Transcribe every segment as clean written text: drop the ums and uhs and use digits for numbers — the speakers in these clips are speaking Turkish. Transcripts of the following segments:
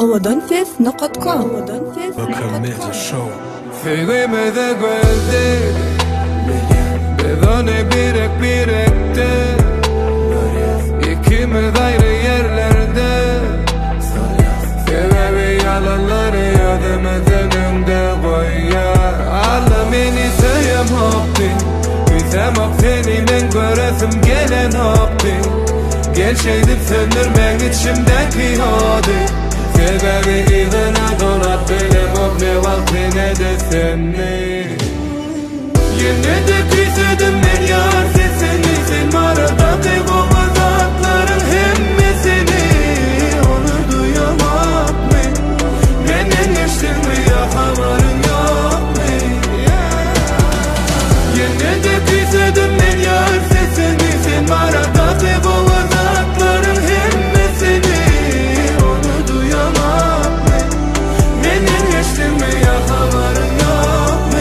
awadanses.com. Figime de guardi Bedane birekte İkimiz ayrı yerlerde Sebebi yalanları yadımızın önünde koyar Allah beni sayam happi Bizem seni men göresim gelen happi Gel şeydip söndürmek içimdeki hadi Sebebi izine donat benim ne vakti ne de seni Yine de küsedim ben yar sesini Sen aradaki bu uzakların hemmesini Onu duyamak mı? Benden geçtin mi ya haberin yok mu? Yine de küsedim ben yar sesini Sen aradaki bu uzakların hemmesini Onu duyamak mı? Benden geçtin mi ya haberin yok mu?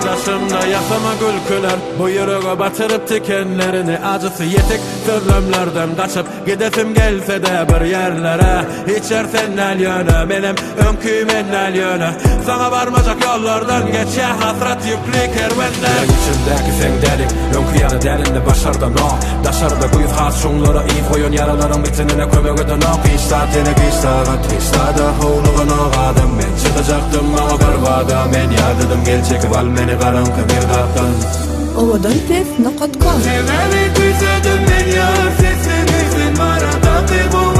Başımda yasama gülküler Bu yüreğe batırıp tikenlerini Acısı yetik sözlemlerden kaçıp Gidesim gelse de bir yerlere İçersen el yöne Benim önküyüm el yöne Sana varmayacak yollardan geç ya Hasret yüklü kervanlar İçimdeki sen derin Önküyanı derinde başardan o Daşarda kuyuz has şunlara iyi koyun Yaraların bitinine kömek eden o Kiştatini kiştagat Kiştada hoğluğun o adam Ben çıkacaktım ama karvada Men yadıdım gel çekip al beni karanlık bir kaptan awadanses.com. Sebebi küsedim ben yar sesini Sen aradaki bu